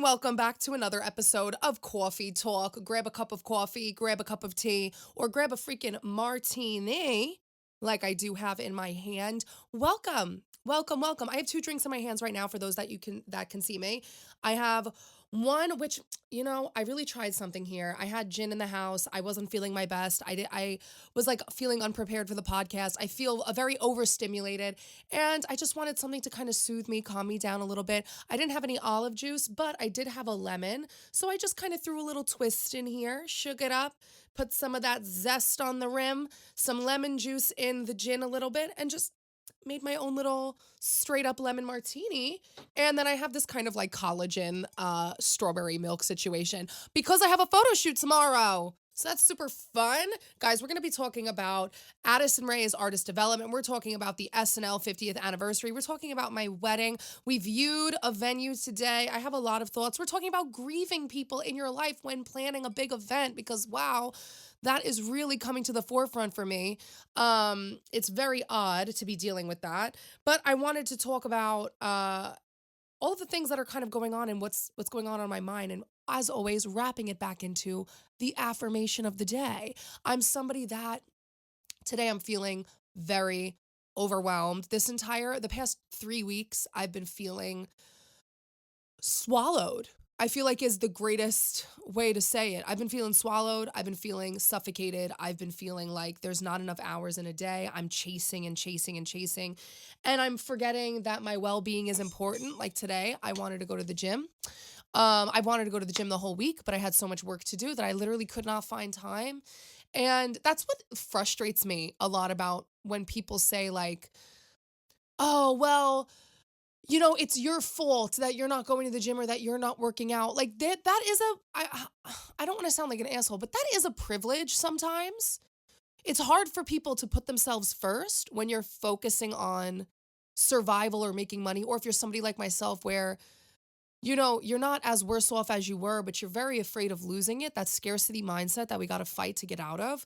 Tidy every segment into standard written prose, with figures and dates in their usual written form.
welcome back to another episode of Coffee Talk. Grab a cup of coffee, grab a cup of tea, or grab a freaking martini like I do have in my hand. Welcome. Welcome. I have two drinks in my hands right now for those that can see me. I have one which, I really tried something here. I had gin in the house. I wasn't feeling my best. I was like feeling unprepared for the podcast. I feel very overstimulated and I just wanted something to kind of soothe me, calm me down a little bit. I didn't have any olive juice, but I did have a lemon. So I just kind of threw a little twist in here, shook it up, put some of that zest on the rim, some lemon juice in the gin a little bit, and just made my own little straight up lemon martini. And then I have this kind of like collagen strawberry milk situation because I have a photo shoot tomorrow. So that's super fun. Guys, we're going to be talking about Addison Rae's artist development. We're talking about the SNL 50th anniversary. We're talking about my wedding. We viewed a venue today. I have a lot of thoughts. We're talking about grieving people in your life when planning a big event because, wow, that is really coming to the forefront for me. It's very odd to be dealing with that. But I wanted to talk about all of the things that are kind of going on and what's going on my mind. And as always, wrapping it back into the affirmation of the day. I'm somebody that today I'm feeling very overwhelmed. The past 3 weeks, I've been feeling swallowed. I feel like is the greatest way to say it. I've been feeling swallowed. I've been feeling suffocated. I've been feeling like there's not enough hours in a day. I'm chasing and chasing and chasing. And I'm forgetting that my well-being is important. Like today, I wanted to go to the gym. I wanted to go to the gym the whole week, but I had so much work to do that I literally could not find time. And that's what frustrates me a lot about when people say like, oh, well, it's your fault that you're not going to the gym or that you're not working out. Like that is I don't want to sound like an asshole, but that is a privilege sometimes. It's hard for people to put themselves first when you're focusing on survival or making money, or if you're somebody like myself where, you're not as worse off as you were, but you're very afraid of losing it. That scarcity mindset that we got to fight to get out of.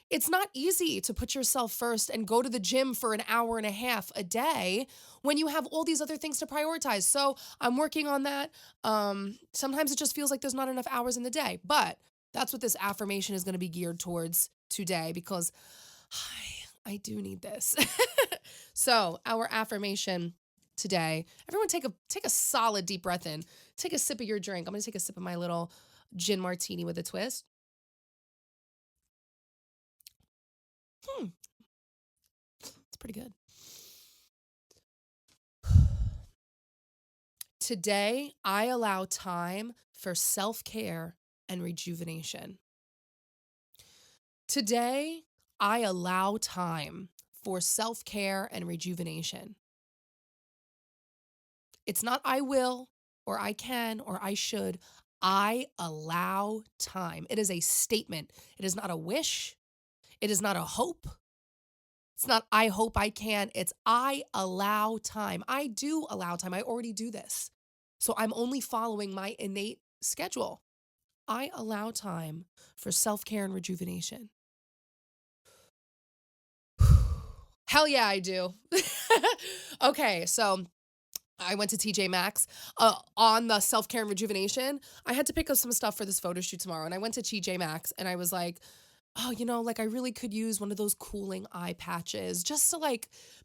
It's not easy to put yourself first and go to the gym for an hour and a half a day when you have all these other things to prioritize. So I'm working on that. Sometimes it just feels like there's not enough hours in the day, but that's what this affirmation is going to be geared towards today because I do need this. So our affirmation today, everyone take a solid deep breath in. Take a sip of your drink. I'm going to take a sip of my little gin martini with a twist. It's pretty good. Today, I allow time for self-care and rejuvenation. Today, I allow time for self-care and rejuvenation. It's not I will, or I can, or I should. I allow time. It is a statement. It is not a wish. It is not a hope. It's not I hope I can. It's I allow time. I do allow time. I already do this. So I'm only following my innate schedule. I allow time for self-care and rejuvenation. Hell yeah, I do. Okay, so I went to TJ Maxx on the self-care and rejuvenation. I had to pick up some stuff for this photo shoot tomorrow, and I went to TJ Maxx, and I was like, oh, I really could use one of those cooling eye patches just to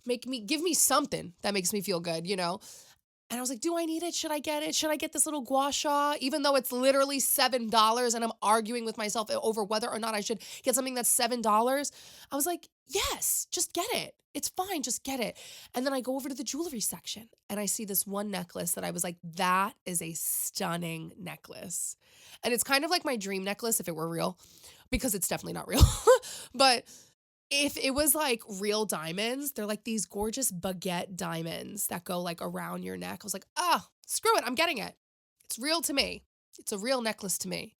give me something that makes me feel good, And I was like, do I need it? Should I get it? Should I get this little gua sha? Even though it's literally $7 and I'm arguing with myself over whether or not I should get something that's $7. I was like, yes, just get it. It's fine. Just get it. And then I go over to the jewelry section and I see this one necklace that I was like, that is a stunning necklace. And it's kind of like my dream necklace if it were real, because it's definitely not real. But if it was like real diamonds, they're like these gorgeous baguette diamonds that go like around your neck. I was like, screw it. I'm getting it. It's real to me. It's a real necklace to me.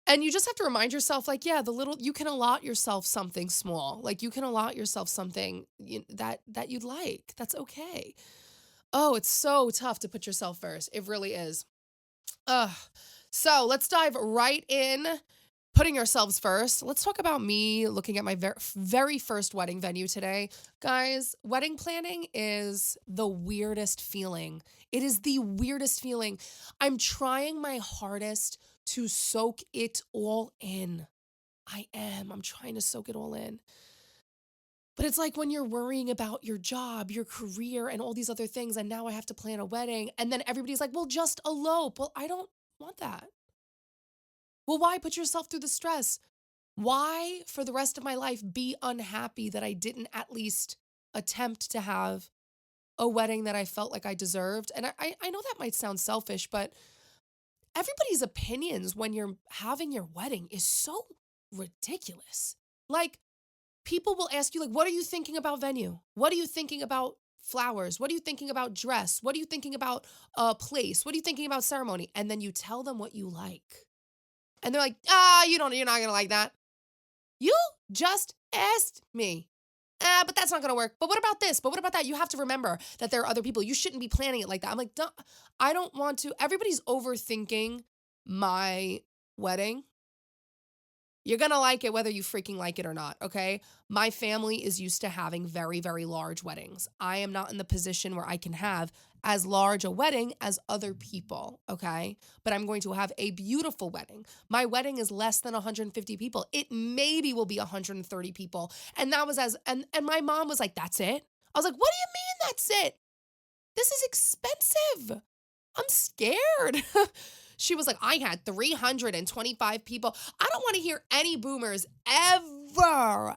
And you just have to remind yourself like, yeah, you can allot yourself something small. Like you can allot yourself something that you'd like. That's okay. Oh, it's so tough to put yourself first. It really is. So let's dive right in. putting ourselves first, let's talk about me looking at my very first wedding venue today. Guys, wedding planning is the weirdest feeling. It is the weirdest feeling. I'm trying my hardest to soak it all in. I am. I'm trying to soak it all in. But it's like when you're worrying about your job, your career, and all these other things, and now I have to plan a wedding, and then everybody's like, well, just elope. Well, I don't want that. Well, why put yourself through the stress? Why, for the rest of my life, be unhappy that I didn't at least attempt to have a wedding that I felt like I deserved? And I know that might sound selfish, but everybody's opinions when you're having your wedding is so ridiculous. Like, people will ask you, like, what are you thinking about venue? What are you thinking about flowers? What are you thinking about dress? What are you thinking about place? What are you thinking about ceremony? And then you tell them what you like. And they're like, you're not gonna like that. You just asked me. But that's not gonna work. But what about this? But what about that? You have to remember that there are other people. You shouldn't be planning it like that. I'm like, I don't want to. Everybody's overthinking my wedding. You're gonna like it whether you freaking like it or not, okay? My family is used to having very, very large weddings. I am not in the position where I can have as large a wedding as other people, okay? But I'm going to have a beautiful wedding. My wedding is less than 150 people. It maybe will be 130 people. And that was and my mom was like, that's it? I was like, what do you mean that's it? This is expensive. I'm scared. She was like, I had 325 people. I don't want to hear any boomers ever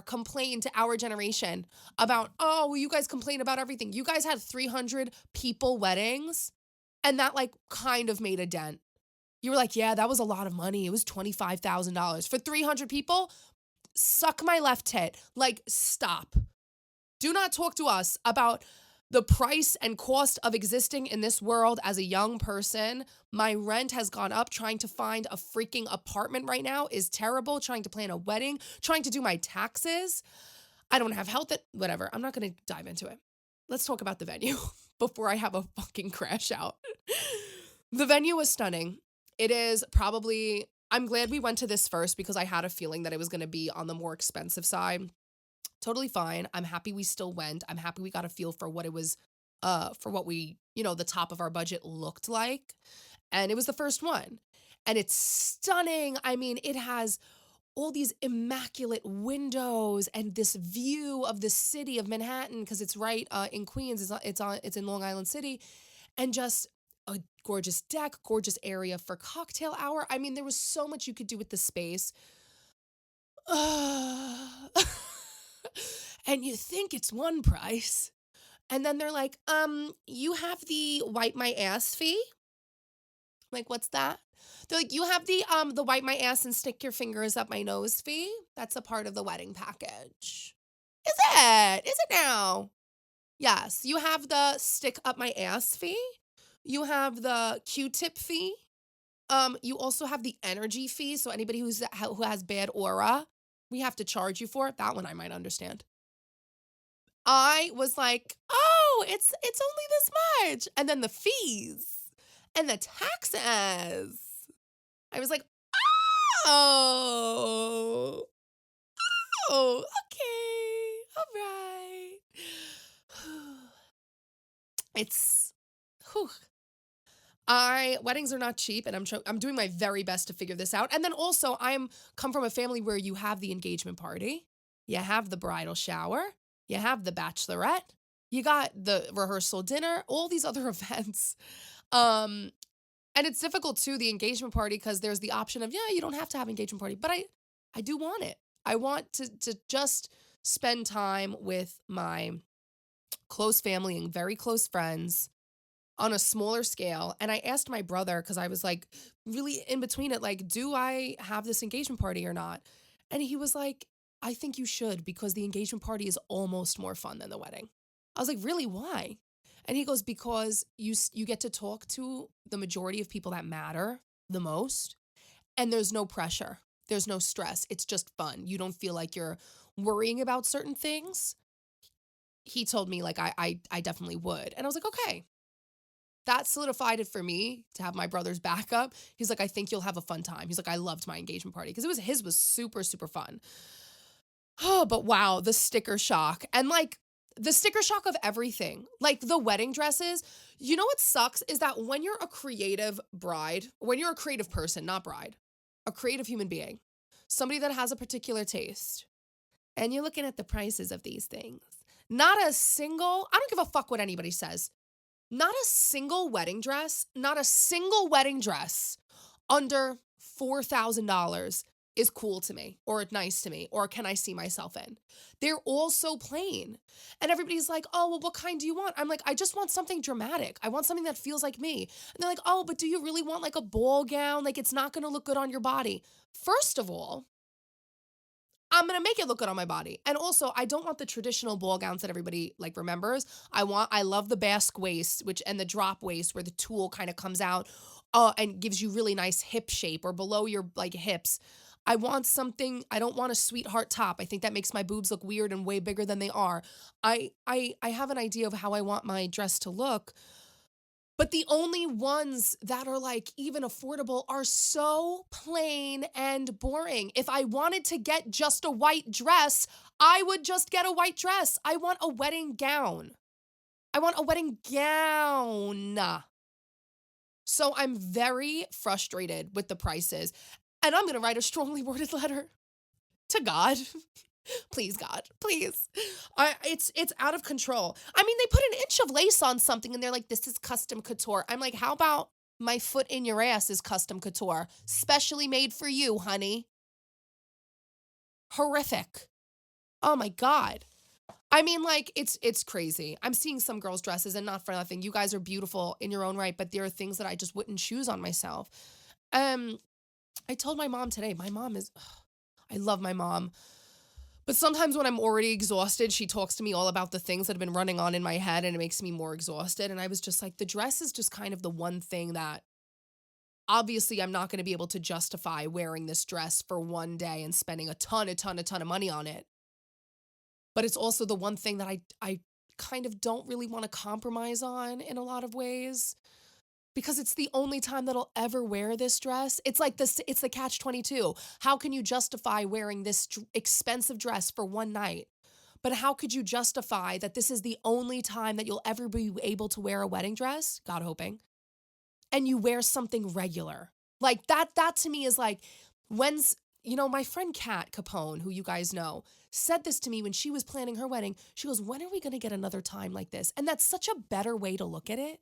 complain to our generation about, oh, well, you guys complain about everything. You guys had 300 people weddings, and that like kind of made a dent. You were like, yeah, that was a lot of money. It was $25,000 for 300 people. Suck my left tit. Like, stop. Do not talk to us about the price and cost of existing in this world as a young person. My rent has gone up. Trying to find a freaking apartment right now is terrible. Trying to plan a wedding, trying to do my taxes. I don't have health, whatever. I'm not going to dive into it. Let's talk about the venue before I have a fucking crash out. The venue was stunning. It is probably, I'm glad we went to this first because I had a feeling that it was going to be on the more expensive side. Totally fine. I'm happy we still went. I'm happy we got a feel for what it was, for what we, the top of our budget looked like. And it was the first one. And it's stunning. I mean, it has all these immaculate windows and this view of the city of Manhattan because it's right in Queens. It's in Long Island City, and just a gorgeous deck, gorgeous area for cocktail hour. I mean, there was so much you could do with the space. And you think it's one price. And then they're like, you have the wipe my ass fee. I'm like, what's that? They're like, you have the wipe my ass and stick your fingers up my nose fee. That's a part of the wedding package. Is it? Is it now? Yes. You have the stick up my ass fee. You have the Q-tip fee. You also have the energy fee. So anybody who has bad aura, we have to charge you for it. That one I might understand. I was like, oh, it's only this much. And then the fees and the taxes. I was like, oh, okay, all right. Weddings are not cheap, and I'm doing my very best to figure this out. And then also, I'm come from a family where you have the engagement party, you have the bridal shower, you have the bachelorette, you got the rehearsal dinner, all these other events. And it's difficult too, the engagement party, because there's the option of, yeah, you don't have to have an engagement party, but I do want it. I want to just spend time with my close family and very close friends on a smaller scale. And I asked my brother, because I was like really in between it, like, do I have this engagement party or not? And he was like, I think you should, because the engagement party is almost more fun than the wedding. I was like, really, why? And he goes, because you get to talk to the majority of people that matter the most, and there's no pressure. There's no stress. It's just fun. You don't feel like you're worrying about certain things. He told me, like, I definitely would. And I was like, okay. that solidified it for me to have my brother's backup. He's like, I think you'll have a fun time. He's like, I loved my engagement party because his was super, super fun. Oh, but wow, the sticker shock. And like the sticker shock of everything, like the wedding dresses. You know what sucks is that when you're a creative bride, when you're a creative person, not bride, a creative human being, somebody that has a particular taste, and you're looking at the prices of these things, not a single, I don't give a fuck what anybody says, not a single wedding dress, not a single wedding dress under $4,000 is cool to me or nice to me or can I see myself in. They're all so plain. And everybody's like, oh, well, what kind do you want? I'm like, I just want something dramatic. I want something that feels like me. And they're like, oh, but do you really want like a ball gown? Like it's not going to look good on your body. First of all, I'm going to make it look good on my body. And also, I don't want the traditional ball gowns that everybody like remembers. I love the basque waist, and the drop waist where the tulle kind of comes out and gives you really nice hip shape or below your like hips. I want something, I don't want a sweetheart top. I think that makes my boobs look weird and way bigger than they are. I have an idea of how I want my dress to look. But the only ones that are like even affordable are so plain and boring. If I wanted to get just a white dress, I would just get a white dress. I want a wedding gown. I want a wedding gown. So I'm very frustrated with the prices. And I'm going to write a strongly worded letter to God. Please, God, please. It's out of control. I mean, they put an inch of lace on something and they're like, this is custom couture. I'm like, how about my foot in your ass is custom couture? Specially made for you, honey. Horrific. Oh my God. I mean, like, it's crazy. I'm seeing some girls' dresses and not for nothing. You guys are beautiful in your own right, but there are things that I just wouldn't choose on myself. I told my mom today, I love my mom. But sometimes when I'm already exhausted, she talks to me all about the things that have been running on in my head and it makes me more exhausted. And I was just like, the dress is just kind of the one thing that obviously I'm not going to be able to justify wearing this dress for one day and spending a ton of money on it. But it's also the one thing that I kind of don't really want to compromise on in a lot of ways. Because it's the only time that I'll ever wear this dress. It's like this, it's the catch-22. How can you justify wearing this expensive dress for one night? But how could you justify that this is the only time that you'll ever be able to wear a wedding dress? God hoping. And you wear something regular. Like that to me is like, my friend Kat Capone, who you guys know, said this to me when she was planning her wedding. She goes, when are we going to get another time like this? And that's such a better way to look at it.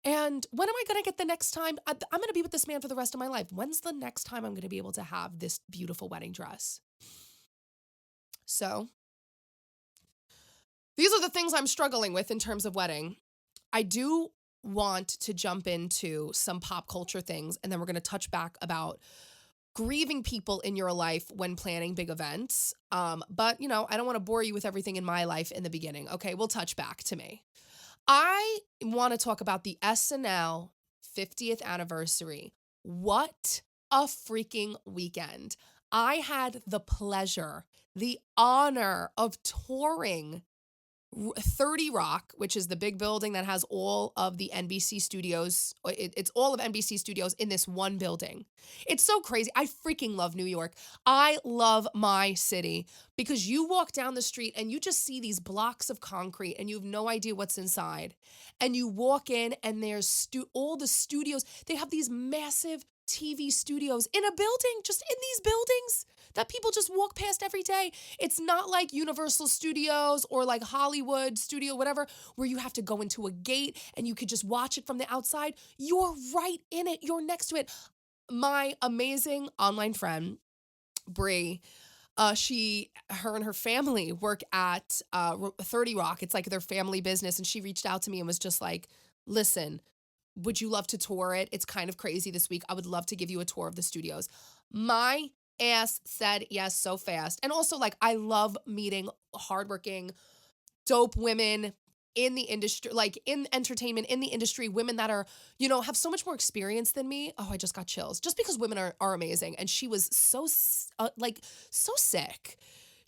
And when am I going to get the next time? I'm going to be with this man for the rest of my life. When's the next time I'm going to be able to have this beautiful wedding dress? So these are the things I'm struggling with in terms of wedding. I do want to jump into some pop culture things, and then we're going to touch back about grieving people in your life when planning big events. But, I don't want to bore you with everything in my life in the beginning. Okay, we'll touch back to me. I want to talk about the SNL 50th anniversary. What a freaking weekend. I had the pleasure, the honor of touring 30 Rock, which is the big building that has all of the NBC studios. It's all of NBC studios in this one building. It's so crazy. I freaking love New York. I love my city because you walk down the street and you just see these blocks of concrete and you have no idea what's inside. And you walk in and there's all the studios. They have these massive TV studios in a building, just in these buildings that people just walk past every day. It's not like Universal Studios or like Hollywood Studio, whatever, where you have to go into a gate and you could just watch it from the outside. You're right in it. You're next to it. My amazing online friend, Brie, her and her family work at 30 Rock. It's like their family business. And she reached out to me and was just like, listen, would you love to tour it? It's kind of crazy this week. I would love to give you a tour of the studios. My ass said yes so fast. And also, like, I love meeting hardworking, dope women in the industry, like in entertainment, in the industry, women that are, have so much more experience than me. Oh, I just got chills. Just because women are amazing. And she was so sick.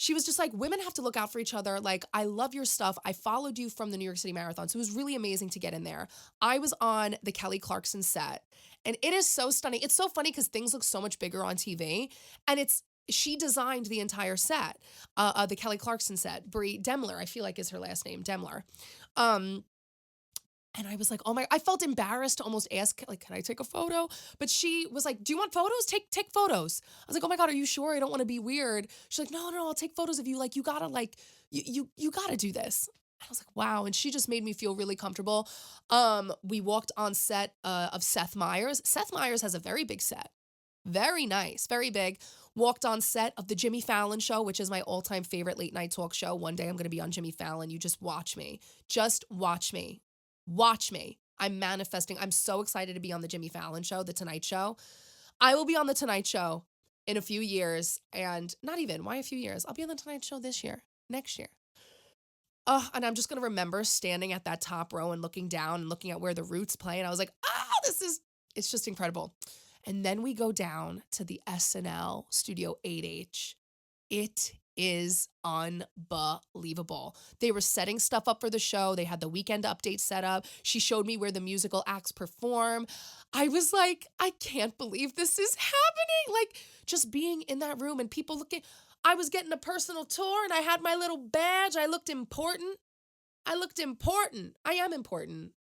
she was just like, women have to look out for each other. Like, I love your stuff. I followed you from the New York City Marathon. So it was really amazing to get in there. I was on the Kelly Clarkson set, and it is so stunning. It's so funny because things look so much bigger on TV, and she designed the entire set, the Kelly Clarkson set. Brie Demler, I feel like is her last name, Demler. Um, and I was like, oh my, I felt embarrassed to almost ask, like, can I take a photo? But she was like, do you want photos? Take photos. I was like, oh my God, are you sure? I don't want to be weird. She's like, no, I'll take photos of you. Like, you gotta like, you gotta do this. I was like, wow. And she just made me feel really comfortable. We walked on set of Seth Meyers. Seth Meyers has a very big set. Very nice, very big. Walked on set of the Jimmy Fallon show, which is my all-time favorite late night talk show. One day I'm going to be on Jimmy Fallon. You just watch me. Just watch me. Watch me. I'm manifesting. I'm so excited to be on the Jimmy Fallon show, the Tonight Show. I will be on the Tonight Show in a few years, and not even, why a few years? I'll be on the Tonight Show this year, next year. And I'm just going to remember standing at that top row and looking down and looking at where the Roots play, and I was like, it's just incredible. And then we go down to the SNL Studio 8H. It is unbelievable. They were setting stuff up for the show. They had the weekend update set up. She showed me where the musical acts perform. I was like, I can't believe this is happening. Like, just being in that room and people looking. I was getting a personal tour and I had my little badge. I looked important. I am important.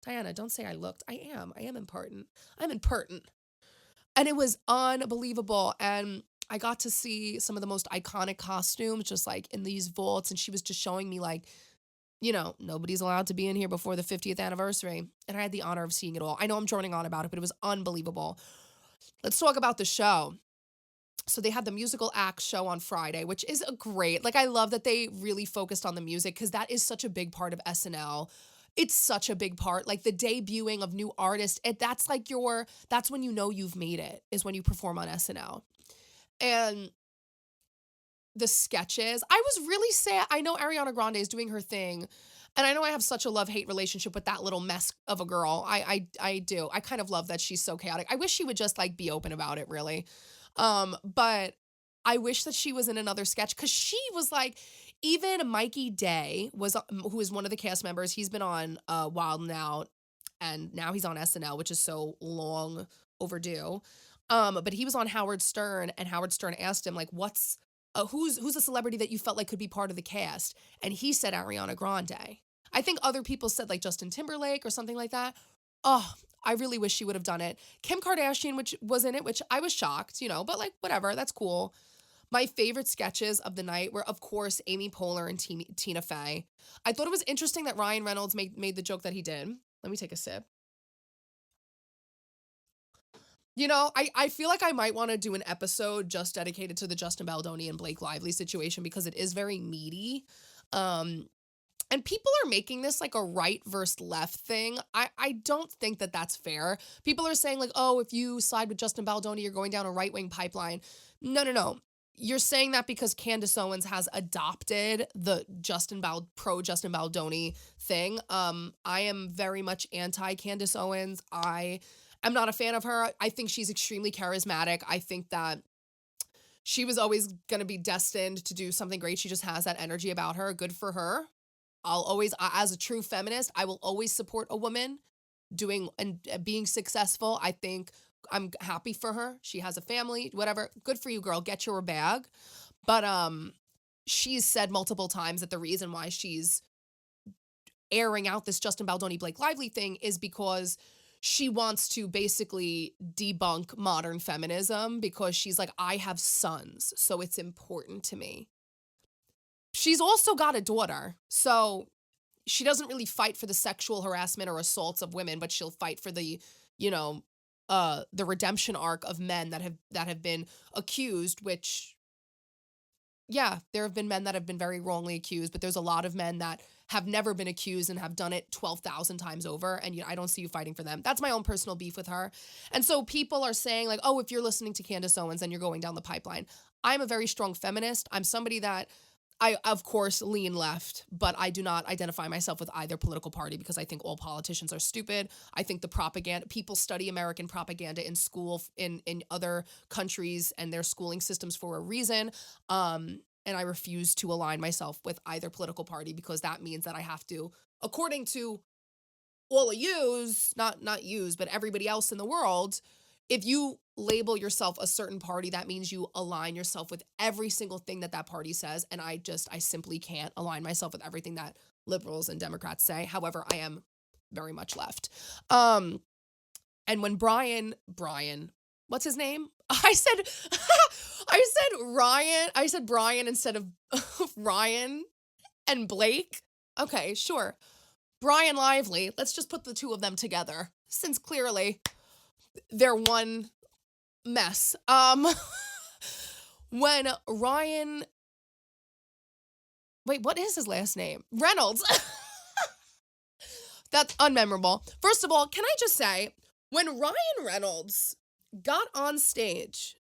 Diana, don't say I looked. I am important. I'm important. And it was unbelievable. And I got to see some of the most iconic costumes just like in these vaults. And she was just showing me like, nobody's allowed to be in here before the 50th anniversary. And I had the honor of seeing it all. I know I'm droning on about it, but it was unbelievable. Let's talk about the show. So they had the musical acts show on Friday, which is great. Like, I love that they really focused on the music because that is such a big part of SNL. It's such a big part, like the debuting of new artists. That's when you know you've made it, is when you perform on SNL. And the sketches, I was really sad. I know Ariana Grande is doing her thing, and I know I have such a love-hate relationship with that little mess of a girl. I do. I kind of love that she's so chaotic. I wish she would just like be open about it, really. But I wish that she was in another sketch because she was like, even Mikey Day who is one of the cast members. He's been on Wild 'N Out, and now he's on SNL, which is so long overdue. But he was on Howard Stern, and Howard Stern asked him like, who's a celebrity that you felt like could be part of the cast? And he said Ariana Grande. I think other people said like Justin Timberlake or something like that. Oh, I really wish she would have done it. Kim Kardashian, which was in it, which I was shocked, but like, whatever, that's cool. My favorite sketches of the night were, of course, Amy Poehler and Tina Fey. I thought it was interesting that Ryan Reynolds made the joke that he did. Let me take a sip. I feel like I might want to do an episode just dedicated to the Justin Baldoni and Blake Lively situation because it is very meaty. And people are making this like a right versus left thing. I don't think that that's fair. People are saying like, oh, if you side with Justin Baldoni, you're going down a right-wing pipeline. No. You're saying that because Candace Owens has adopted the pro Justin Baldoni thing. I am very much anti Candace Owens. I am not a fan of her. I think she's extremely charismatic. I think that she was always going to be destined to do something great. She just has that energy about her. Good for her. I'll always, as a true feminist, I will always support a woman doing and being successful. I think I'm happy for her. She has a family, whatever. Good for you, girl. Get your bag. But she's said multiple times that the reason why she's airing out this Justin Baldoni Blake Lively thing is because she wants to basically debunk modern feminism because she's like, I have sons, so it's important to me. She's also got a daughter, so she doesn't really fight for the sexual harassment or assaults of women, but she'll fight for the redemption arc of men that have been accused, which, yeah, there have been men that have been very wrongly accused, but there's a lot of men that have never been accused and have done it 12,000 times over, and I don't see you fighting for them. That's my own personal beef with her. And so people are saying like, oh, if you're listening to Candace Owens, then you're going down the pipeline. I'm a very strong feminist. I'm somebody that I of course lean left, but I do not identify myself with either political party because I think all politicians are stupid. I think the propaganda, people study American propaganda in school in other countries and their schooling systems for a reason. And I refuse to align myself with either political party because that means that I have to, according to all of yous, not yous, but everybody else in the world, if you label yourself a certain party, that means you align yourself with every single thing that that party says. And I simply can't align myself with everything that liberals and Democrats say. However, I am very much left. And when Brian, what's his name? I said Brian instead of Ryan and Blake. Okay, sure. Brian Lively, let's just put the two of them together since clearly they're one mess. When Ryan, wait, what is his last name? Reynolds. That's unmemorable. First of all, can I just say, when Ryan Reynolds got on stage,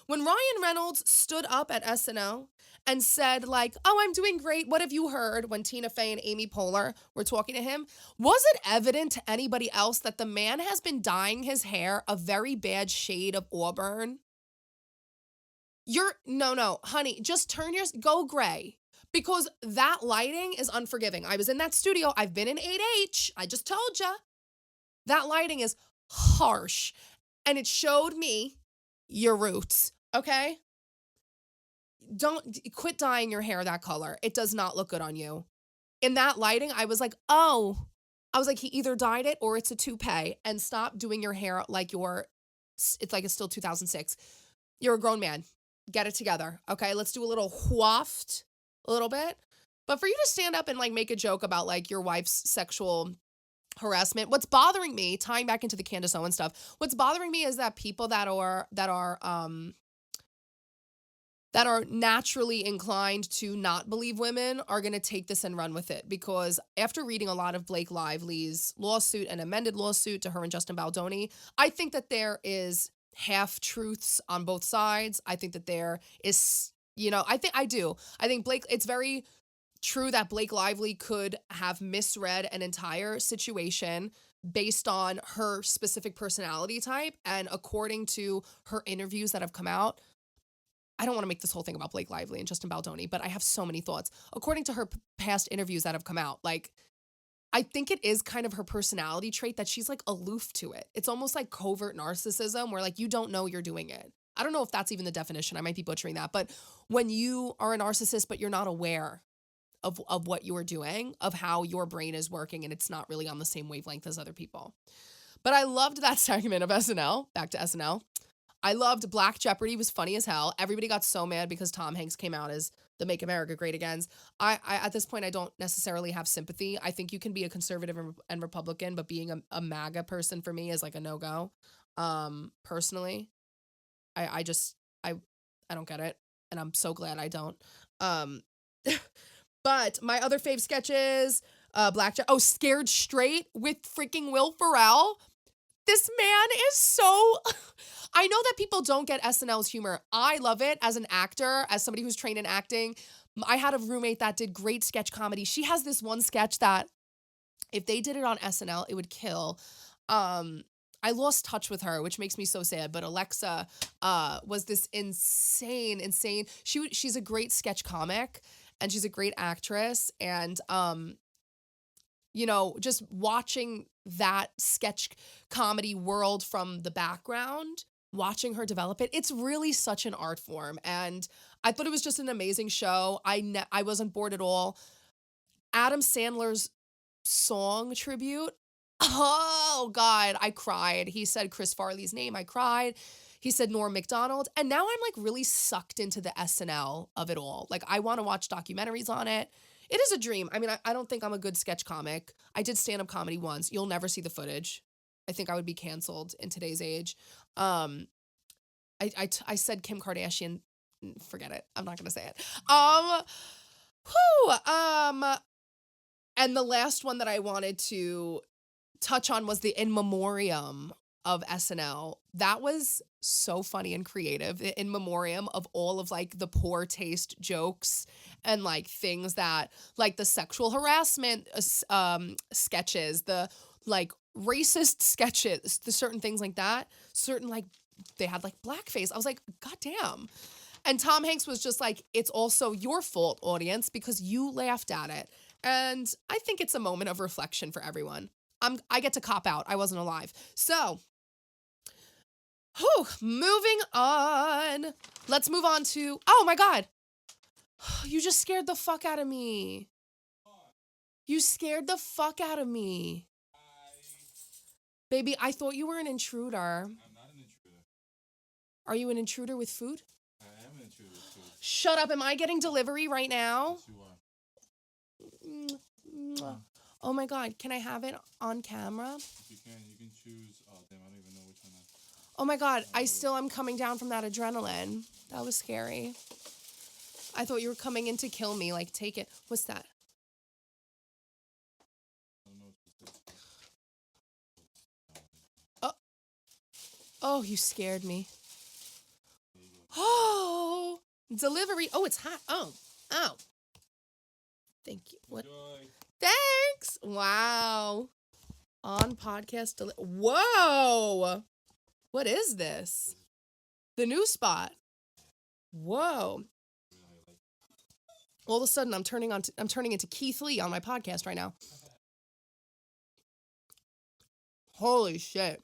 when Ryan Reynolds stood up at SNL and said like, oh, I'm doing great, what have you heard, when Tina Fey and Amy Poehler were talking to him, was it evident to anybody else that the man has been dyeing his hair a very bad shade of auburn? No, honey, just go gray. Because that lighting is unforgiving. I was in that studio. I've been in 8H. I just told ya. That lighting is harsh. And it showed me your roots, okay? Don't quit dyeing your hair that color. It does not look good on you. In that lighting, I was like, he either dyed it or it's a toupee, and stop doing your hair like it's like it's still 2006. You're a grown man. Get it together, okay? Let's do a little waft, a little bit. But for you to stand up and like make a joke about like your wife's sexual harassment, what's bothering me, tying back into the Candace Owens stuff, what's bothering me is that people that are naturally inclined to not believe women are going to take this and run with it. Because after reading a lot of Blake Lively's lawsuit and amended lawsuit to her and Justin Baldoni, I think that there is half truths on both sides. I think that there is, I think it's very true that Blake Lively could have misread an entire situation based on her specific personality type. And according to her interviews that have come out, I don't want to make this whole thing about Blake Lively and Justin Baldoni, but I have so many thoughts. According to her past interviews that have come out, like, I think it is kind of her personality trait that she's like aloof to it. It's almost like covert narcissism where like you don't know you're doing it. I don't know if that's even the definition. I might be butchering that. But when you are a narcissist, but you're not aware of what you are doing, of how your brain is working, and it's not really on the same wavelength as other people. But I loved that segment of SNL. Back to SNL. I loved Black Jeopardy. Was funny as hell. Everybody got so mad because Tom Hanks came out as the Make America Great Again. I at this point, I don't necessarily have sympathy. I think you can be a conservative and Republican, but being a MAGA person for me is like a no-go. Personally, I don't get it. And I'm so glad I don't. But my other fave sketches, Scared Straight with freaking Will Ferrell. This man is so... I know that people don't get SNL's humor. I love it as an actor, as somebody who's trained in acting. I had a roommate that did great sketch comedy. She has this one sketch that if they did it on SNL, it would kill. I lost touch with her, which makes me so sad. But Alexa was this insane. She's a great sketch comic, and she's a great actress. And, just watching that sketch comedy world from the background, watching her develop it, it's really such an art form. And I thought it was just an amazing show. I wasn't bored at all. Adam Sandler's song tribute. Oh God, I cried. He said Chris Farley's name. I cried. He said Norm Macdonald. And now I'm like really sucked into the SNL of it all. Like I want to watch documentaries on it. It is a dream. I mean, I don't think I'm a good sketch comic. I did stand-up comedy once. You'll never see the footage. I think I would be canceled in today's age. I said Kim Kardashian. Forget it. I'm not going to say it. And the last one that I wanted to touch on was the In Memoriam of SNL, that was so funny and creative in memoriam of all of like the poor taste jokes and like things that like the sexual harassment sketches, the like racist sketches, the certain things like that, certain like they had like blackface. I was like, God damn. And Tom Hanks was just like, it's also your fault, audience, because you laughed at it. And I think it's a moment of reflection for everyone. I get to cop out. I wasn't alive. So, moving on. Let's move on to, oh my God. You just scared the fuck out of me. You scared the fuck out of me. Baby, I thought you were an intruder. I'm not an intruder. Are you an intruder with food? I am an intruder with food. Shut up. Am I getting delivery right now? Yes, you are. Oh my God. Can I have it on camera? If you can choose. Oh, damn, I don't even know which one. Oh my God. I still am coming down from that adrenaline. That was scary. I thought you were coming in to kill me. Like, take it. What's that? I don't know what this is. Oh, you scared me. There you go. Oh, delivery. Oh, it's hot. Oh. Thank you. What? Enjoy. Thanks. Wow. On podcast. Whoa. What is this? The new spot. Whoa. All of a sudden, I'm turning into Keith Lee on my podcast right now. Holy shit.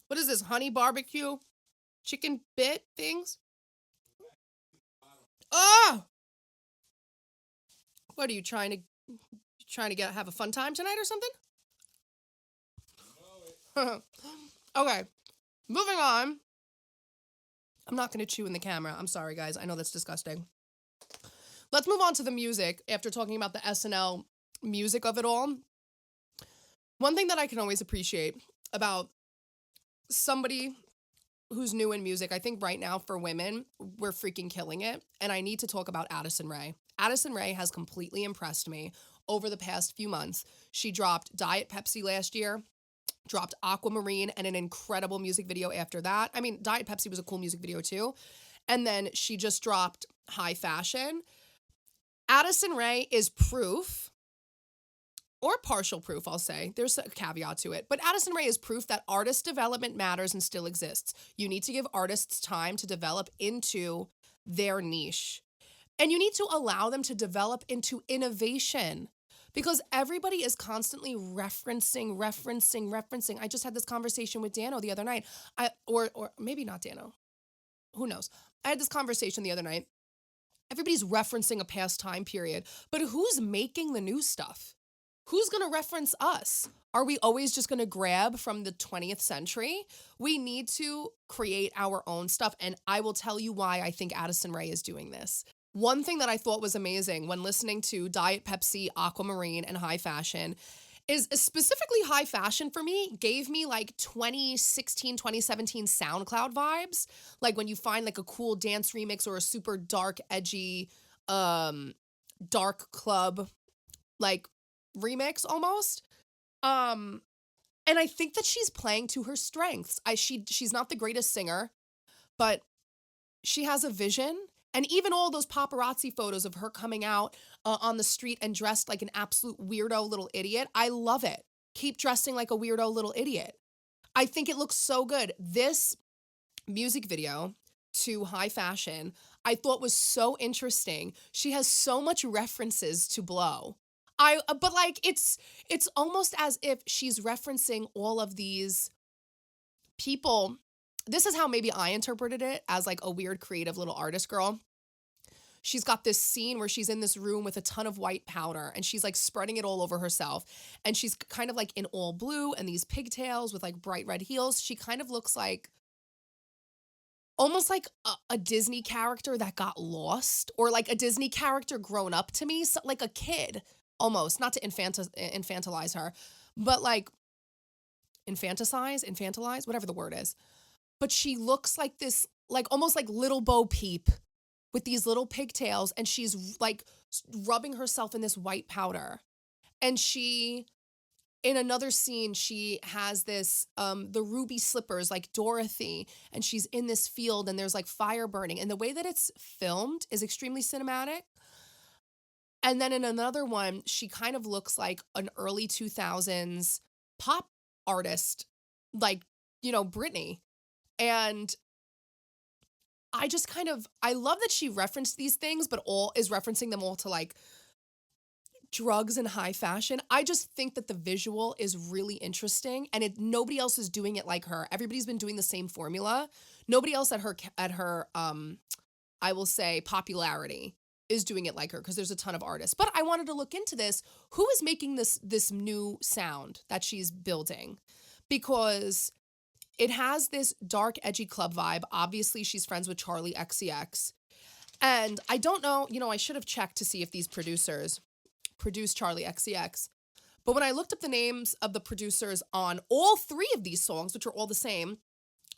What is this? Honey barbecue? Chicken bit things? Oh! What are you trying to have a fun time tonight or something? Okay. Moving on. I'm not going to chew in the camera. I'm sorry, guys. I know that's disgusting. Let's move on to the music after talking about the SNL music of it all. One thing that I can always appreciate about somebody who's new in music, I think right now for women, we're freaking killing it. And I need to talk about Addison Rae. Addison Rae has completely impressed me over the past few months. She dropped Diet Pepsi last year, dropped Aquamarine, and an incredible music video after that. I mean, Diet Pepsi was a cool music video too. And then she just dropped High Fashion. Addison Rae is proof, or partial proof, I'll say. There's a caveat to it. But Addison Rae is proof that artist development matters and still exists. You need to give artists time to develop into their niche. And you need to allow them to develop into innovation. Because everybody is constantly referencing. I just had this conversation with Dano the other night. Or maybe not Dano. Who knows? I had this conversation the other night. Everybody's referencing a past time period. But who's making the new stuff? Who's going to reference us? Are we always just going to grab from the 20th century? We need to create our own stuff. And I will tell you why I think Addison Rae is doing this. One thing that I thought was amazing when listening to Diet Pepsi, Aquamarine, and High Fashion is specifically High Fashion for me gave me like 2016, 2017 SoundCloud vibes. Like when you find like a cool dance remix or a super dark, edgy, dark club, like remix almost. And I think that she's playing to her strengths. She's not the greatest singer, but she has a vision. And even all those paparazzi photos of her coming out on the street and dressed like an absolute weirdo little idiot, I love it. Keep dressing like a weirdo little idiot. I think it looks so good. This music video to High Fashion, I thought was so interesting. She has so much references to Blow. But like it's almost as if she's referencing all of these people. This is how maybe I interpreted it as like a weird creative little artist girl. She's got this scene where she's in this room with a ton of white powder and she's like spreading it all over herself. And she's kind of like in all blue and these pigtails with like bright red heels. She kind of looks like almost like a Disney character that got lost, or like a Disney character grown up to me, so like a kid almost, not to infantilize her, but like infantilize, whatever the word is. But she looks like this, like almost like little Bo Peep with these little pigtails, and she's like rubbing herself in this white powder. And she in another scene, she has this, the ruby slippers like Dorothy, and she's in this field and there's like fire burning. And the way that it's filmed is extremely cinematic. And then in another one, she kind of looks like an early 2000s pop artist, like, Britney. And I just I love that she referenced these things, but all is referencing them all to like drugs and high fashion. I just think that the visual is really interesting, and nobody else is doing it like her. Everybody's been doing the same formula. Nobody else at her I will say popularity is doing it like her, because there's a ton of artists. But I wanted to look into this. Who is making this new sound that she's building? Because it has this dark, edgy club vibe. Obviously, she's friends with Charlie XCX. And I don't know, I should have checked to see if these producers produced Charlie XCX. But when I looked up the names of the producers on all three of these songs, which are all the same,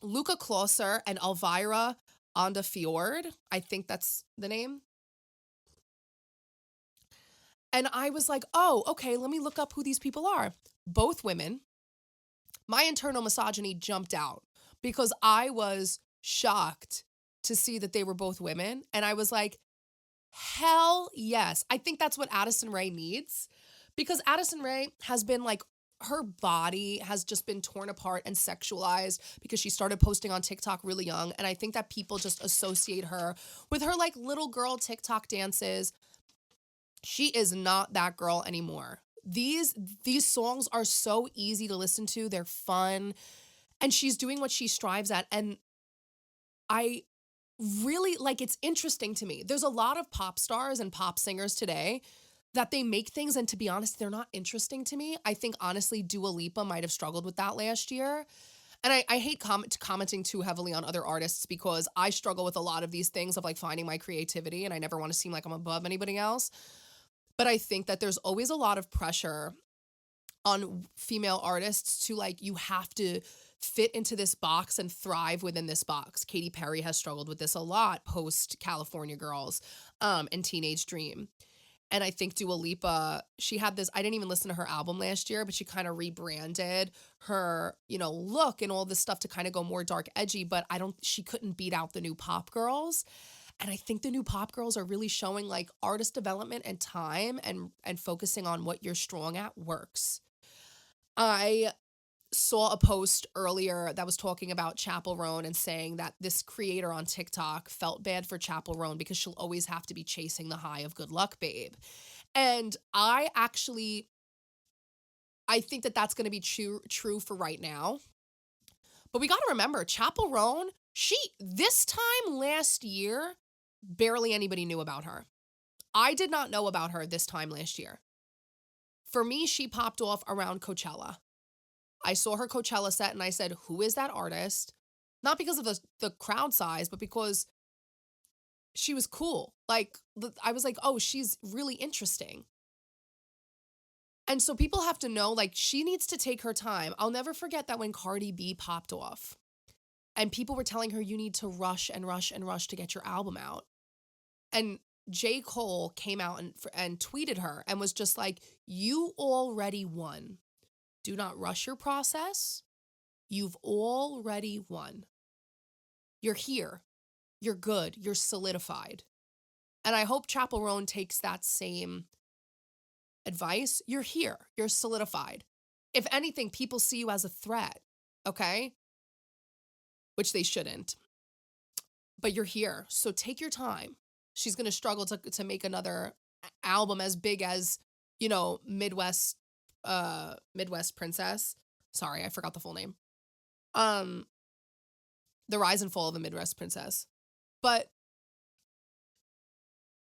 Luca Klosser and Elvira Ondafjord, I think that's the name. And I was like, oh, okay, let me look up who these people are. Both women. My internal misogyny jumped out because I was shocked to see that they were both women. And I was like, hell yes. I think that's what Addison Rae needs, because Addison Rae has been like, her body has just been torn apart and sexualized because she started posting on TikTok really young. And I think that people just associate her with her like little girl TikTok dances. She is not that girl anymore. These songs are so easy to listen to. They're fun. And she's doing what she strives at. And I really it's interesting to me. There's a lot of pop stars and pop singers today that they make things, and to be honest, they're not interesting to me. I think honestly, Dua Lipa might have struggled with that last year. And I hate commenting too heavily on other artists, because I struggle with a lot of these things of like finding my creativity, and I never want to seem like I'm above anybody else. But I think that there's always a lot of pressure on female artists to like, you have to fit into this box and thrive within this box. Katy Perry has struggled with this a lot post California Girls and Teenage Dream. And I think Dua Lipa, she had this, I didn't even listen to her album last year, but she kind of rebranded her, look and all this stuff to kind of go more dark, edgy, but she couldn't beat out the new pop girls. And I think the new pop girls are really showing like artist development and time and focusing on what you're strong at works. I saw a post earlier that was talking about Chappell Roan and saying that this creator on TikTok felt bad for Chappell Roan because she'll always have to be chasing the high of Good Luck Babe. And I think that that's going to be true for right now. But we got to remember, Chappell Roan, this time last year, barely anybody knew about her. I did not know about her this time last year. For me, she popped off around Coachella. I saw her Coachella set and I said, who is that artist? Not because of the crowd size, but because she was cool. Like, I was like, oh, she's really interesting. And so people have to know, like, she needs to take her time. I'll never forget that when Cardi B popped off and people were telling her, you need to rush and rush and rush to get your album out. And J. Cole came out and tweeted her and was just like, you already won. Do not rush your process. You've already won. You're here. You're good. You're solidified. And I hope Chappell Roan takes that same advice. You're here. You're solidified. If anything, people see you as a threat, okay? Which they shouldn't. But you're here. So take your time. She's going to struggle to make another album as big as, Midwest Princess. Sorry, I forgot the full name. The Rise and Fall of the Midwest Princess. But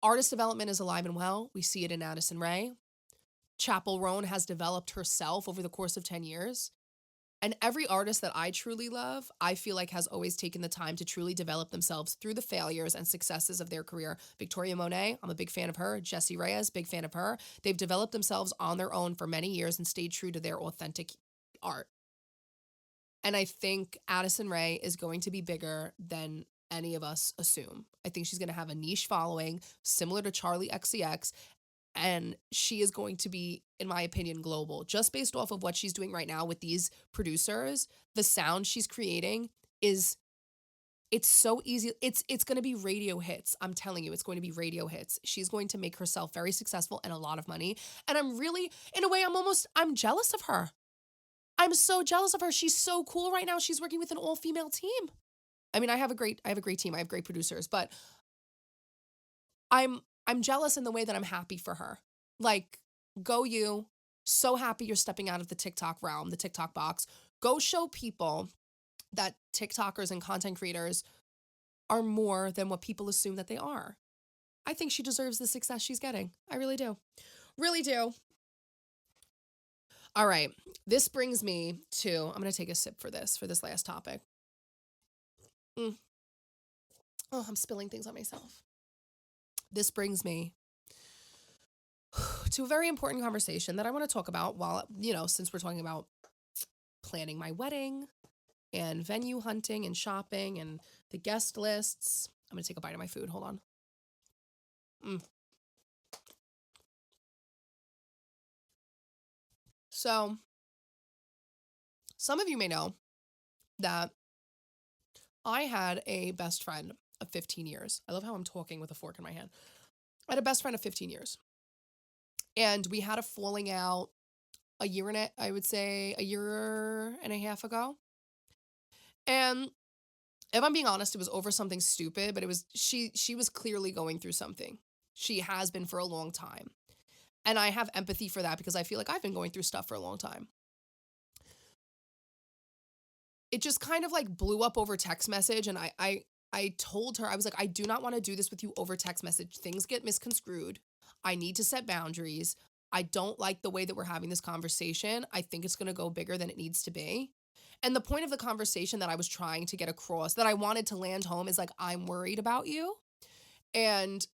artist development is alive and well. We see it in Addison Rae. Chappell Roan has developed herself over the course of 10 years. And every artist that I truly love, I feel like has always taken the time to truly develop themselves through the failures and successes of their career. Victoria Monet, I'm a big fan of her. Jessie Reyes, big fan of her. They've developed themselves on their own for many years and stayed true to their authentic art. And I think Addison Rae is going to be bigger than any of us assume. I think she's going to have a niche following similar to Charlie XCX. And she is going to be, in my opinion, global. Just based off of what she's doing right now with these producers, the sound she's creating it's so easy. It's going to be radio hits. I'm telling you, it's going to be radio hits. She's going to make herself very successful and a lot of money. And I'm really, in a way, I'm jealous of her. I'm so jealous of her. She's so cool right now. She's working with an all-female team. I mean, I have a great team. I have great producers, but I'm jealous in the way that I'm happy for her. Like, go you. So happy you're stepping out of the TikTok realm, the TikTok box. Go show people that TikTokers and content creators are more than what people assume that they are. I think she deserves the success she's getting. I really do. Really do. All right. This brings me to, I'm going to take a sip for this last topic. Oh, I'm spilling things on myself. This brings me to a very important conversation that I want to talk about while, since we're talking about planning my wedding and venue hunting and shopping and the guest lists. I'm going to take a bite of my food. Hold on. So, some of you may know that I had a best friend of 15 years. I love how I'm talking with a fork in my hand. I had a best friend of 15 years. And we had a falling out a year and a half ago. And if I'm being honest, it was over something stupid, but it was, she was clearly going through something. She has been for a long time. And I have empathy for that because I feel like I've been going through stuff for a long time. It just kind of like blew up over text message. And I told her, I was like, I do not want to do this with you over text message. Things get misconstrued. I need to set boundaries. I don't like the way that we're having this conversation. I think it's going to go bigger than it needs to be. And the point of the conversation that I was trying to get across, that I wanted to land home, is like, I'm worried about you. And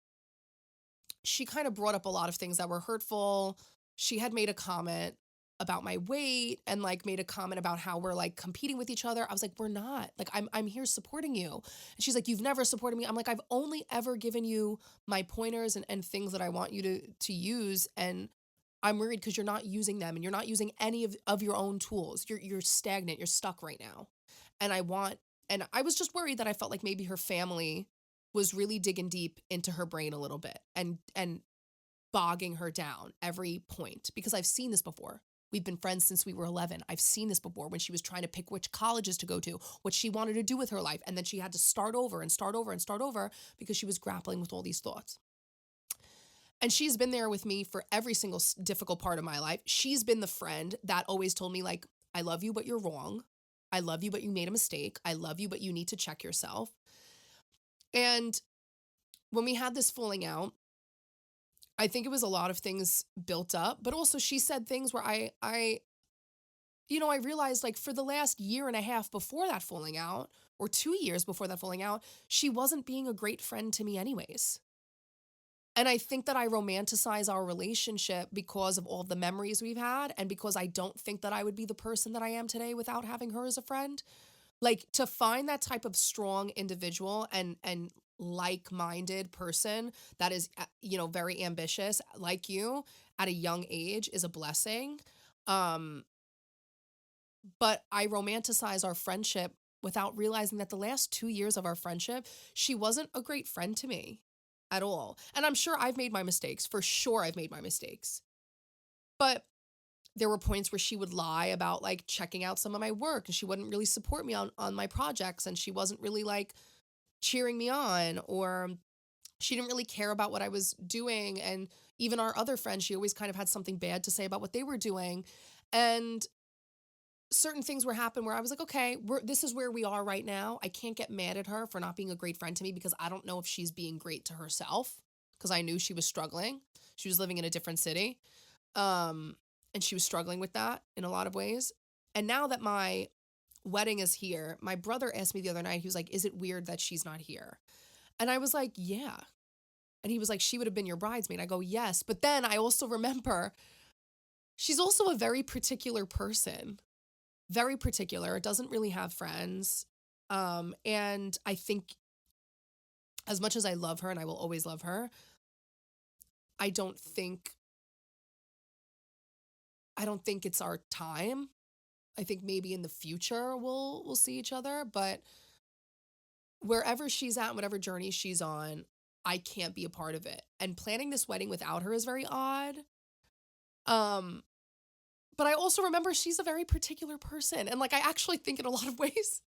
she kind of brought up a lot of things that were hurtful. She had made a comment about my weight and like made a comment about how we're like competing with each other. I was like, we're not. Like, I'm here supporting you. And she's like, you've never supported me. I'm like, I've only ever given you my pointers and things that I want you to use. And I'm worried because you're not using them and you're not using any of your own tools. You're stagnant. You're stuck right now. And I was just worried that I felt like maybe her family was really digging deep into her brain a little bit and bogging her down every point, because I've seen this before. We've been friends since we were 11. I've seen this before when she was trying to pick which colleges to go to, what she wanted to do with her life. And then she had to start over and start over and start over because she was grappling with all these thoughts. And she's been there with me for every single difficult part of my life. She's been the friend that always told me, like, I love you, but you're wrong. I love you, but you made a mistake. I love you, but you need to check yourself. And when we had this falling out, I think it was a lot of things built up, but also she said things where I realized, like, for the last year and a half before that falling out, or 2 years before that falling out, she wasn't being a great friend to me anyways. And I think that I romanticize our relationship because of all the memories we've had, and because I don't think that I would be the person that I am today without having her as a friend. Like, to find that type of strong individual and like-minded person that is, very ambitious like you at a young age is a blessing. But I romanticize our friendship without realizing that the last 2 years of our friendship, she wasn't a great friend to me at all. And I'm sure I've made my mistakes. For sure I've made my mistakes. But there were points where she would lie about like checking out some of my work, and she wouldn't really support me on my projects, and she wasn't really like cheering me on, or she didn't really care about what I was doing. And even our other friends, she always kind of had something bad to say about what they were doing. And certain things were happening where I was like, okay, this is where we are right now. I can't get mad at her for not being a great friend to me, because I don't know if she's being great to herself, because I knew she was struggling. She was living in a different city. And she was struggling with that in a lot of ways. And now that my wedding is here, my brother asked me the other night, he was like, is it weird that she's not here? And I was like, yeah. And he was like, she would have been your bridesmaid. I go, yes. But then I also remember she's also a very particular person. Very particular, doesn't really have friends. And I think as much as I love her, and I will always love her, I don't think it's our time. I think maybe in the future we'll see each other, but wherever she's at, whatever journey she's on, I can't be a part of it. And planning this wedding without her is very odd. But I also remember she's a very particular person. And like, I actually think in a lot of ways,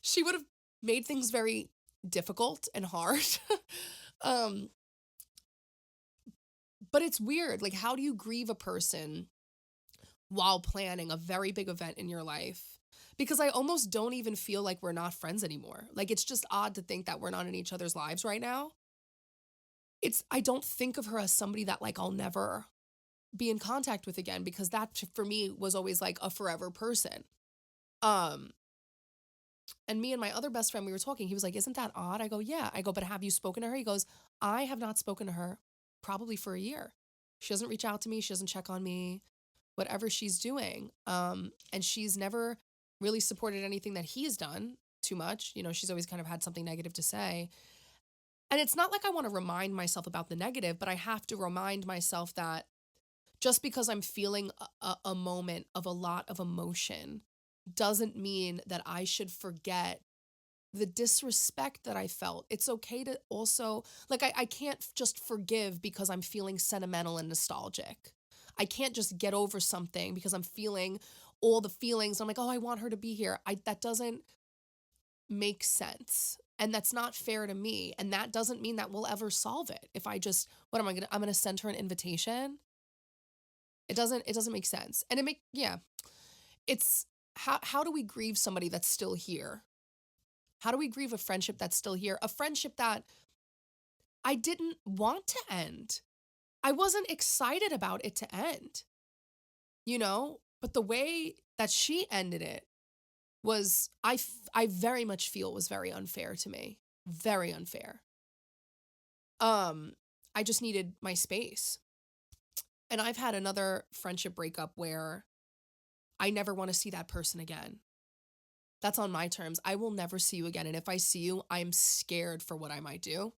she would have made things very difficult and hard. um, but it's weird. Like, how do you grieve a person while planning a very big event in your life? Because I almost don't even feel like we're not friends anymore. Like, it's just odd to think that we're not in each other's lives right now. I don't think of her as somebody that like I'll never be in contact with again, because that for me was always like a forever person. And me and my other best friend, we were talking, he was like, isn't that odd? I go, yeah. I go, but have you spoken to her? He goes, I have not spoken to her probably for a year. She doesn't reach out to me. She doesn't check on me, whatever she's doing. And she's never really supported anything that he has done too much. You know, she's always kind of had something negative to say. And it's not like I want to remind myself about the negative, but I have to remind myself that just because I'm feeling a moment of a lot of emotion doesn't mean that I should forget the disrespect that I felt. It's okay to also, like, I can't just forgive because I'm feeling sentimental and nostalgic. I can't just get over something because I'm feeling all the feelings. I'm like, oh, I want her to be here. That doesn't make sense. And that's not fair to me. And that doesn't mean that we'll ever solve it. If I just, I'm going to send her an invitation. It doesn't make sense. And it's how do we grieve somebody that's still here? How do we grieve a friendship that's still here? A friendship that I didn't want to end. I wasn't excited about it to end, you know? But the way that she ended it was, I very much feel was very unfair to me. Very unfair. I just needed my space. And I've had another friendship breakup where I never want to see that person again. That's on my terms. I will never see you again. And if I see you, I'm scared for what I might do.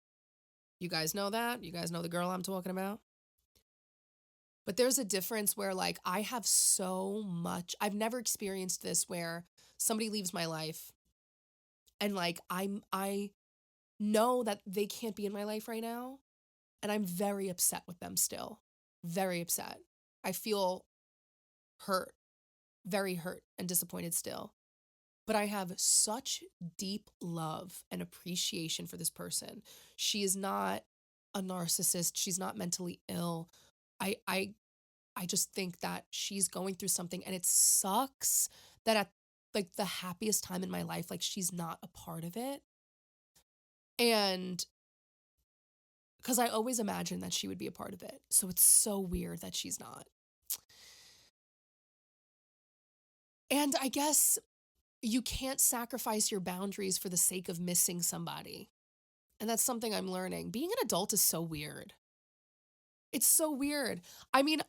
You guys know that? You guys know the girl I'm talking about? But there's a difference where like I have so much, I've never experienced this where somebody leaves my life and like I know that they can't be in my life right now. And I'm very upset with them still. Very upset. I feel hurt, very hurt and disappointed still. But I have such deep love and appreciation for this person. She is not a narcissist. She's not mentally ill. I just think that she's going through something, and it sucks that at like the happiest time in my life, like she's not a part of it. And because I always imagined that she would be a part of it. So it's so weird that she's not. And I guess you can't sacrifice your boundaries for the sake of missing somebody. And that's something I'm learning. Being an adult is so weird. It's so weird. I mean,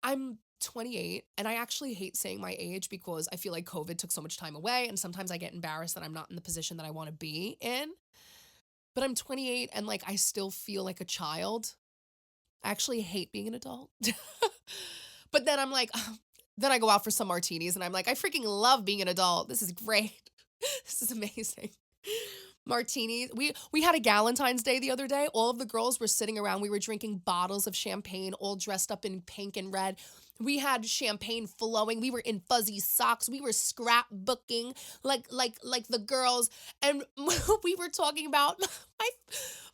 I'm 28 and I actually hate saying my age because I feel like COVID took so much time away, and sometimes I get embarrassed that I'm not in the position that I want to be in. But I'm 28 and like I still feel like a child. I actually hate being an adult. But then I'm like, then I go out for some martinis and I'm like, I freaking love being an adult. This is great. This is amazing. Martinis. We had a Galentine's Day the other day. All of the girls were sitting around. We were drinking bottles of champagne, all dressed up in pink and red. We had champagne flowing. We were in fuzzy socks. We were scrapbooking like the girls. And we were talking about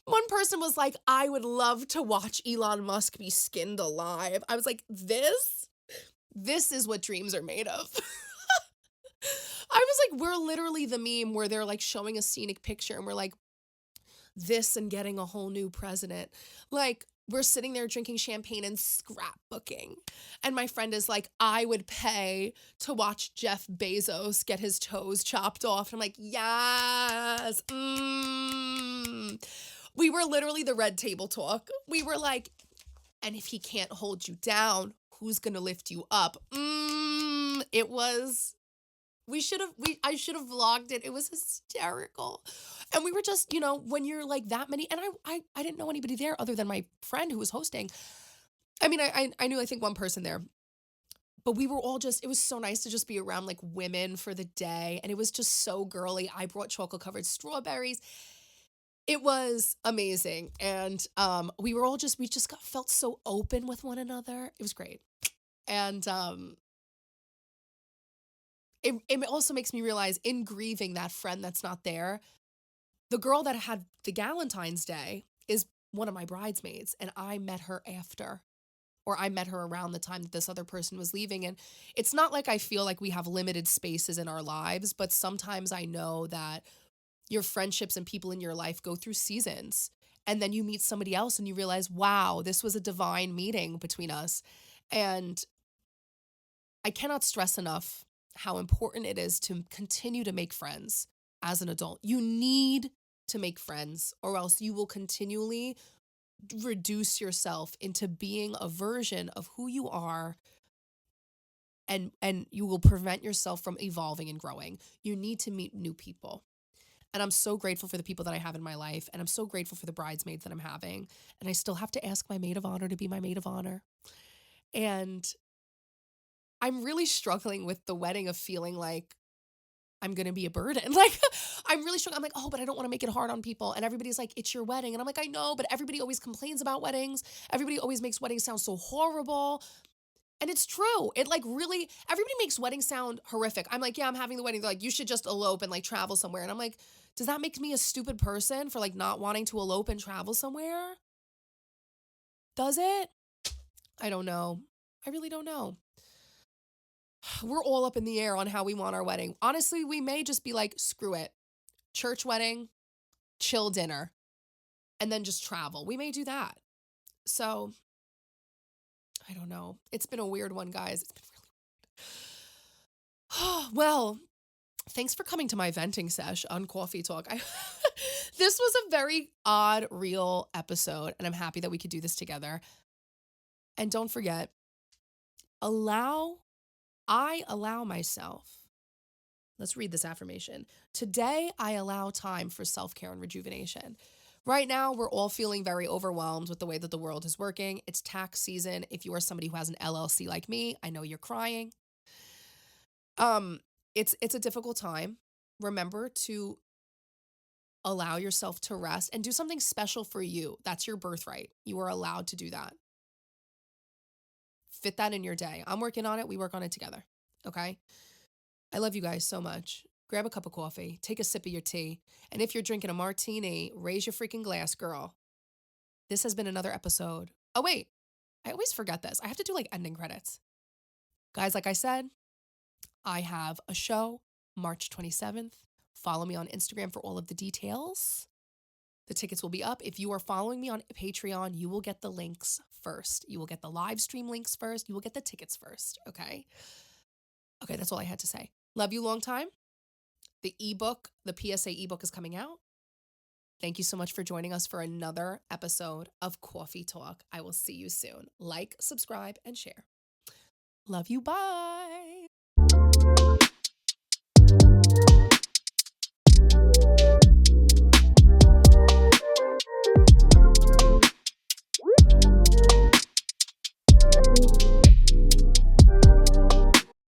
one person was like, I would love to watch Elon Musk be skinned alive. I was like, this is what dreams are made of. I was like, we're literally the meme where they're like showing a scenic picture and we're like, this and getting a whole new president. Like, we're sitting there drinking champagne and scrapbooking. And my friend is like, I would pay to watch Jeff Bezos get his toes chopped off. And I'm like, yes. We were literally the red table talk. We were like, and if he can't hold you down, who's going to lift you up? It was I should have vlogged it. It was hysterical. And we were just, when you're like that many, and I didn't know anybody there other than my friend who was hosting. I mean, I knew, I think, one person there, but we were all just, it was so nice to just be around like women for the day. And it was just so girly. I brought chocolate covered strawberries. It was amazing. And we just felt so open with one another. It was great. And it also makes me realize, in grieving that friend that's not there, the girl that had the Galentine's Day is one of my bridesmaids, and I met her after, or I met her around the time that this other person was leaving. And it's not like I feel like we have limited spaces in our lives, but sometimes I know that your friendships and people in your life go through seasons, and then you meet somebody else and you realize, wow, this was a divine meeting between us. And I cannot stress enough how important it is to continue to make friends as an adult. You need to make friends, or else you will continually reduce yourself into being a version of who you are, and you will prevent yourself from evolving and growing. You need to meet new people. And I'm so grateful for the people that I have in my life, and I'm so grateful for the bridesmaids that I'm having. And I still have to ask my maid of honor to be my maid of honor. And I'm really struggling with the wedding of feeling like I'm going to be a burden. Like, I'm really struggling. I'm like, oh, but I don't want to make it hard on people. And everybody's like, it's your wedding. And I'm like, I know, but everybody always complains about weddings. Everybody always makes weddings sound so horrible. And it's true. It like really, everybody makes weddings sound horrific. I'm like, yeah, I'm having the wedding. They're like, you should just elope and like travel somewhere. And I'm like, does that make me a stupid person for like not wanting to elope and travel somewhere? Does it? I don't know. I really don't know. We're all up in the air on how we want our wedding. Honestly, we may just be like, screw it. Church wedding, chill dinner, and then just travel. We may do that. So, I don't know. It's been a weird one, guys. It's been really weird. Well, thanks for coming to my venting sesh on Coffee Talk. This was a very odd, real episode, and I'm happy that we could do this together. And don't forget, I allow myself. Let's read this affirmation. Today, I allow time for self-care and rejuvenation. Right now, we're all feeling very overwhelmed with the way that the world is working. It's tax season. If you are somebody who has an LLC like me, I know you're crying. It's a difficult time. Remember to allow yourself to rest and do something special for you. That's your birthright. You are allowed to do that. Fit that in your day. I'm working on it. We work on it together. Okay? I love you guys so much. Grab a cup of coffee, take a sip of your tea, and if you're drinking a martini, raise your freaking glass, girl. This has been another episode. Oh, wait. I always forget this. I have to do like ending credits. Guys, like I said, I have a show March 27th. Follow me on Instagram for all of the details. The tickets will be up. If you are following me on Patreon, you will get the links first. You will get the live stream links first. You will get the tickets first, okay? Okay, that's all I had to say. Love you long time. The ebook, the PSA ebook is coming out. Thank you so much for joining us for another episode of Coffee Talk. I will see you soon. Like, subscribe, and share. Love you. Bye.